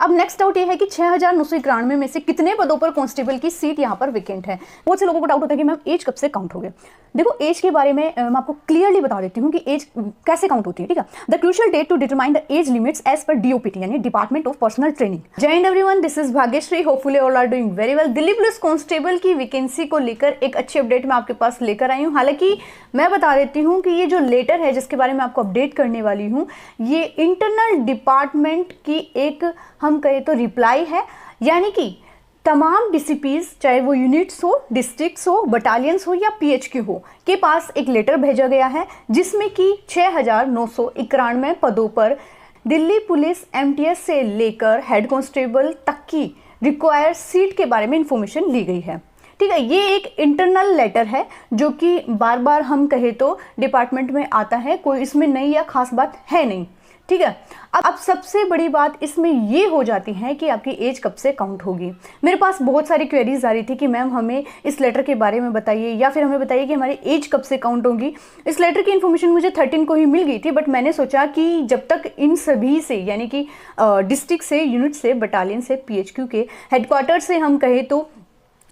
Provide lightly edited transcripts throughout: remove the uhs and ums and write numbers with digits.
अब next doubt ये है कि 6,991 में से कितने पदों पर कांस्टेबल की सीट यहाँ पर वेकेंट है। बहुत से लोगों को डाउट होता है कि मैम एज कब से काउंट हो गया। देखो एज के बारे में मैं आपको क्लियरली बता देती हूँ कि एज कैसे काउंट होती है। ठीक है, the crucial date to determine the age limits as per DOPT यानी department of personnel training. Jai Hind everyone, this is Bhagyashree, hopefully all are doing very well. Delhi police constable की वैकेंसी को लेकर एक अच्छी अपडेट मैं आपके पास लेकर आई हूँ। हालांकि मैं बता देती हूँ कि ये जो लेटर है जिसके बारे में आपको अपडेट करने वाली हूँ, ये इंटरनल डिपार्टमेंट की एक हम कहें तो रिप्लाई है, यानी कि तमाम डीसीपीज चाहे वो यूनिट्स हो, डिस्ट्रिक्ट्स हो, बटालियंस हो या पीएचक्यू हो के पास एक लेटर भेजा गया है जिसमें कि 6,991 पदों पर दिल्ली पुलिस एमटीएस से लेकर हेड कांस्टेबल तक की रिक्वायर्ड सीट के बारे में इंफॉर्मेशन ली गई है। ठीक है, ये एक इंटरनल लेटर है जो कि बार बार हम कहें तो डिपार्टमेंट में आता है, कोई इसमें नई या खास बात है नहीं। ठीक है, अब सबसे बड़ी बात इसमें ये हो जाती है कि आपकी एज कब से काउंट होगी। मेरे पास बहुत सारी क्वेरीज आ रही थी कि मैम हमें इस लेटर के बारे में बताइए या फिर हमें बताइए कि हमारी एज कब से काउंट होगी। इस लेटर की इन्फॉर्मेशन मुझे 13 को ही मिल गई थी, बट मैंने सोचा कि जब तक इन सभी से यानी कि डिस्ट्रिक्ट से, यूनिट से, बटालियन से, पीएचक्यू के हेडक्वार्टर से हम कहें तो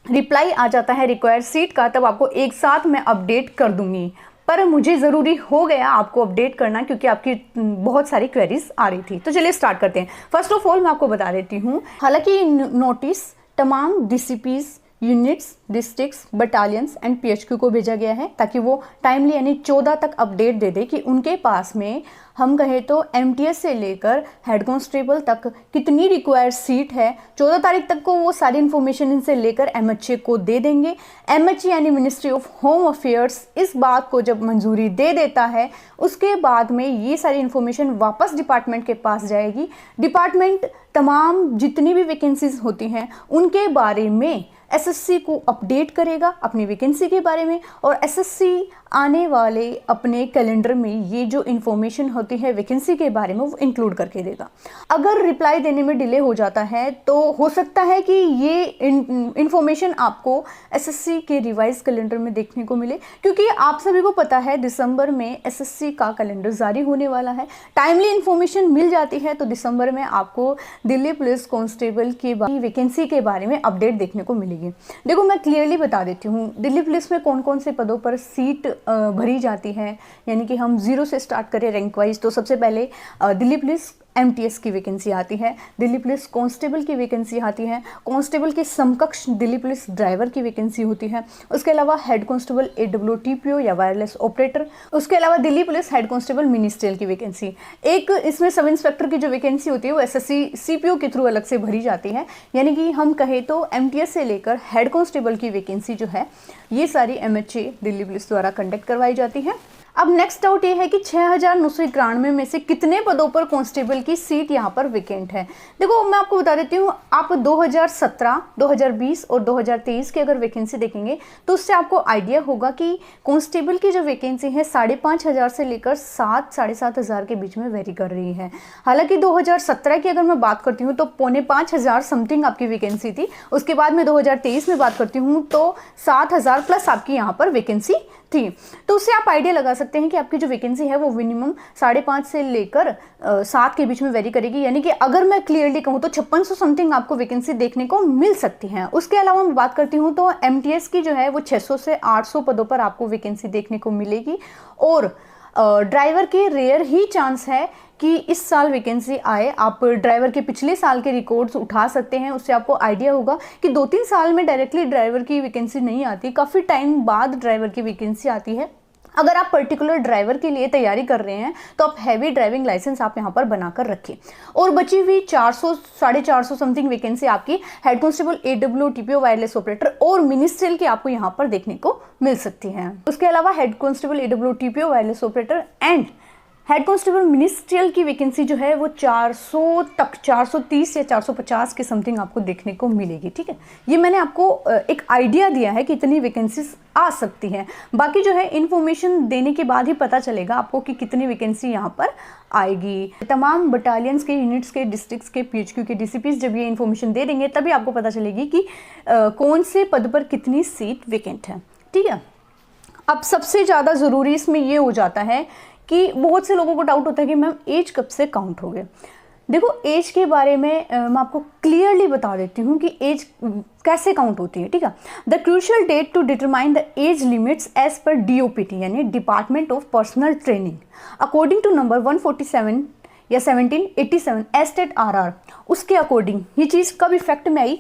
रिप्लाई आ जाता है रिक्वायर्ड सीट का, तब आपको एक साथ मैं अपडेट कर दूंगी। पर मुझे ज़रूरी हो गया आपको अपडेट करना क्योंकि आपकी बहुत सारी क्वेरीज आ रही थी। तो चलिए स्टार्ट करते हैं। फर्स्ट ऑफ ऑल मैं आपको बता देती हूँ, हालांकि नोटिस तमाम डीसीपीज, units, districts, battalions and PHQ को भेजा गया है ताकि वो टाइमली यानी 14 तक अपडेट दे दे कि उनके पास में हम कहें तो एमटीएस से लेकर हेड कांस्टेबल तक कितनी रिक्वायर्ड सीट है। 14 तारीख तक को वो सारी इन्फॉर्मेशन इनसे लेकर एमएचए को दे देंगे। एमएचए यानी मिनिस्ट्री ऑफ होम अफेयर्स इस बात को जब मंजूरी दे देता है, उसके बाद में ये सारी इन्फॉर्मेशन वापस डिपार्टमेंट के पास जाएगी। डिपार्टमेंट तमाम जितनी भी वैकेंसीज होती हैं उनके बारे में एसएससी को अपडेट करेगा अपनी वैकेंसी के बारे में, और एसएससी आने वाले अपने कैलेंडर में ये जो इन्फॉर्मेशन होती है वैकेंसी के बारे में वो इंक्लूड करके देगा। अगर रिप्लाई देने में डिले हो जाता है तो हो सकता है कि ये इन्फॉर्मेशन आपको एसएससी के रिवाइज कैलेंडर में देखने को मिले, क्योंकि आप सभी को पता है दिसंबर में एसएससी का कैलेंडर जारी होने वाला है। टाइमली इन्फॉर्मेशन मिल जाती है तो दिसंबर में आपको दिल्ली पुलिस कांस्टेबल की वैकेंसी के बारे में अपडेट देखने को मिलेगी। देखो मैं क्लियरली बता देती हूँ दिल्ली पुलिस में कौन कौन से पदों पर सीट भरी जाती है, यानी कि हम 0 से स्टार्ट करें रैंक वाइज तो सबसे पहले दिल्ली पुलिस एमटीएस की वैकेंसी आती है, दिल्ली पुलिस कांस्टेबल की वैकेंसी आती है, कांस्टेबल के समकक्ष दिल्ली पुलिस ड्राइवर की वैकेंसी होती है, उसके अलावा हेड कांस्टेबल एडब्ल्यूटीपीओ या वायरलेस ऑपरेटर, उसके अलावा Delhi police head constable ministerial की वैकेंसी। एक इसमें सब इंस्पेक्टर की जो वैकेंसी होती है वो एसएससी सीपीओ के थ्रू अलग से भरी जाती है, यानी कि हम कहें तो एमटीएस से लेकर हेड कांस्टेबल की वैकेंसी जो है ये सारी एमएचए दिल्ली पुलिस द्वारा कंडक्ट करवाई जाती है। अब नेक्स्ट डाउट ये है कि 6,991 में से कितने पदों पर कांस्टेबल की सीट यहाँ पर वेकेंट है। देखो मैं आपको बता देती हूँ, आप 2017, 2020 और 2023 की अगर वैकेंसी देखेंगे तो उससे आपको आइडिया होगा कि कांस्टेबल की जो वैकेंसी है 5,500 से लेकर 7,000 साढ़े 7,000 के बीच में वेरी कर रही है। हालांकि 2017 की अगर मैं बात करती हूँ तो 5,500 समथिंग आपकी वैकेंसी थी। उसके बाद में 2023 में बात करती हूँ तो 7,000 प्लस आपकी यहाँ पर वैकेंसी थी। तो उससे आप आइडिया लगा सकते हैं कि आपकी जो वैकेंसी है वो मिनिमम 5.5 से लेकर 7 के बीच में वेरी करेगी, यानी कि अगर मैं क्लियरली कहूँ तो 5600 समथिंग आपको वैकेंसी देखने को मिल सकती है। उसके अलावा मैं बात करती हूँ तो एमटीएस की जो है वो 600 से 800 पदों पर आपको वैकेंसी देखने को मिलेगी, और ड्राइवर के रेयर ही चांस है कि इस साल वैकेंसी आए। आप ड्राइवर के पिछले साल के रिकॉर्ड्स उठा सकते हैं, उससे आपको आइडिया होगा कि 2-3 साल में डायरेक्टली ड्राइवर की वैकेंसी नहीं आती, काफ़ी टाइम बाद ड्राइवर की वैकेंसी आती है। अगर आप पर्टिकुलर ड्राइवर के लिए तैयारी कर रहे हैं तो आप हैवी ड्राइविंग लाइसेंस आप यहाँ पर बनाकर रखें। और बची हुई 400 साढ़े 400 समथिंग वैकेंसी आपकी head constable AWTPO wireless operator और मिनिस्ट्रियल की आपको यहाँ पर देखने को मिल सकती है। उसके अलावा head constable AWTPO wireless operator and head constable ministerial की वैकेंसी जो है वो 400 तक 430 या 450 के समथिंग आपको देखने को मिलेगी। ठीक है, ये मैंने आपको एक आइडिया दिया है कि इतनी वैकेंसीज आ सकती हैं। बाकी जो है इन्फॉर्मेशन देने के बाद ही पता चलेगा आपको कि कितनी वैकेंसी यहाँ पर आएगी। तमाम बटालियंस के, यूनिट्स के, डिस्ट्रिक्ट्स के, पीएचक्यू के डीसीपीज जब ये इन्फॉर्मेशन दे देंगे तभी आपको पता चलेगी कि कौन से पद पर कितनी सीट वैकेंट है। ठीक है, अब सबसे ज़्यादा ज़रूरी इसमें ये हो जाता है कि बहुत से लोगों को डाउट होता है कि मैम एज कब से काउंट हो गए। देखो एज के बारे में मैं आपको क्लियरली बता देती हूँ कि एज कैसे काउंट होती है, ठीक है। The crucial date to determine the age limits as per DOPT यानी department of personnel training according to number 147 या 1787 एस्टेट RR, उसके अकॉर्डिंग ये चीज़ कब इफेक्ट में आई,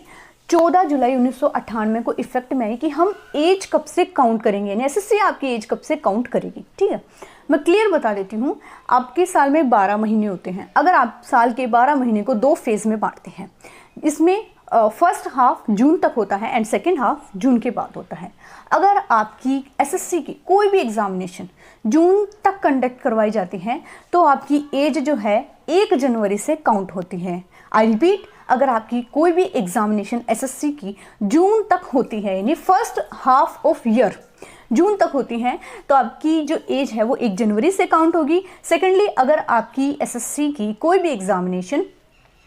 14 जुलाई 1998 को इफेक्ट में आई कि हम एज कब से काउंट करेंगे, यानी SSC आपकी एज कब से काउंट करेगी, ठीक है। मैं क्लियर बता देती हूँ, आपके साल में 12 महीने होते हैं। अगर आप साल के 12 महीने को 2 फेज़ में बांटते हैं, इसमें फर्स्ट हाफ जून तक होता है एंड सेकेंड हाफ जून के बाद होता है। अगर आपकी SSC की कोई भी एग्जामिनेशन जून तक कंडक्ट करवाई जाती है तो आपकी एज जो है 1 जनवरी से काउंट होती है। आई रिपीट, अगर आपकी कोई भी एग्जामिनेशन SSC की जून तक होती है, यानी फर्स्ट हाफ ऑफ ईयर जून तक होती है, तो आपकी जो एज है वो 1 जनवरी से काउंट होगी। सेकेंडली, अगर आपकी SSC की कोई भी एग्जामिनेशन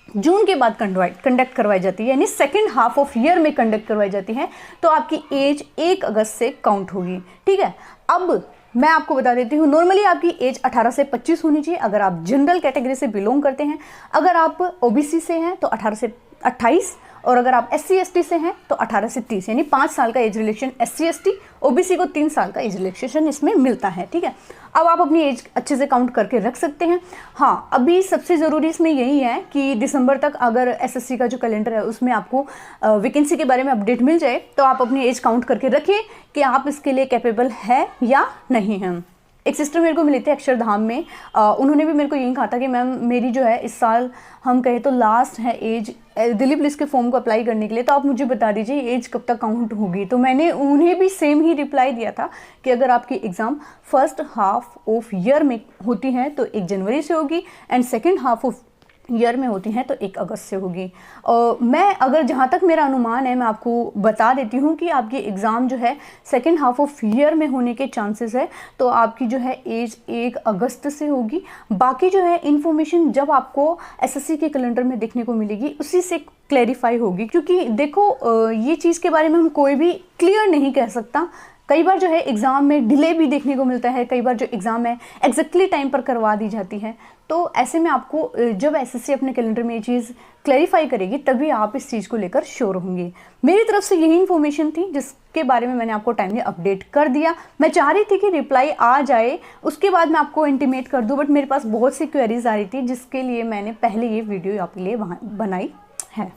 जून के बाद कंडक्ट करवाई जाती है, यानी सेकेंड हाफ ऑफ ईयर में कंडक्ट करवाई जाती है, तो आपकी एज 1 अगस्त से काउंट होगी, ठीक है। अब मैं आपको बता देती हूँ, नॉर्मली आपकी एज 18 से 25 होनी चाहिए अगर आप जनरल कैटेगरी से बिलोंग करते हैं। अगर आप OBC से हैं तो 18 से 28, और अगर आप SC/ST से हैं तो 18 से 30, यानी 5 साल का एज रिलेक्शन SC/ST, OBC को 3 साल का एज रिलेक्शन इसमें मिलता है, ठीक है। अब आप अपनी एज अच्छे से काउंट करके रख सकते हैं। हाँ, अभी सबसे ज़रूरी इसमें यही है कि दिसंबर तक अगर SSC का जो कैलेंडर है उसमें आपको वैकेंसी के बारे में अपडेट मिल जाए तो आप अपनी एज काउंट करके रखिए कि आप इसके लिए कैपेबल है या नहीं है। एक सिस्टर मेरे को मिली थी अक्षरधाम में, उन्होंने भी मेरे को यही कहा था कि मैम मेरी जो है इस साल हम कहें तो लास्ट है एज दिल्ली पुलिस के फॉर्म को अप्लाई करने के लिए, तो आप मुझे बता दीजिए एज कब तक काउंट होगी। तो मैंने उन्हें भी सेम ही रिप्लाई दिया था कि अगर आपकी exam first half of year में होती है तो 1 जनवरी से होगी and second half of year में होती हैं तो 1 अगस्त से होगी। और मैं अगर जहाँ तक मेरा अनुमान है मैं आपको बता देती हूँ कि आपकी एग्ज़ाम जो है सेकेंड हाफ ऑफ ईयर में होने के चांसेस है, तो आपकी जो है एज 1 अगस्त से होगी। बाकी जो है इन्फॉर्मेशन जब आपको SSC के कैलेंडर में देखने को मिलेगी उसी से क्लैरिफाई होगी, क्योंकि देखो ये चीज़ के बारे में हम कोई भी क्लियर नहीं कह सकता। कई बार जो है एग्ज़ाम में डिले भी देखने को मिलता है, कई बार जो एग्ज़ाम है एग्जैक्टली टाइम पर करवा दी जाती है। तो ऐसे में आपको जब SSC अपने कैलेंडर में ये चीज़ क्लैरिफाई करेगी तभी आप इस चीज़ को लेकर श्योर होंगे। मेरी तरफ से यही इन्फॉर्मेशन थी जिसके बारे में मैंने आपको टाइमली अपडेट कर दिया। मैं चाह रही थी कि रिप्लाई आ जाए उसके बाद मैं आपको इंटीमेट कर दूँ, बट मेरे पास बहुत सी क्वेरीज आ रही थी जिसके लिए मैंने पहले ये वीडियो आपके लिए बनाई है।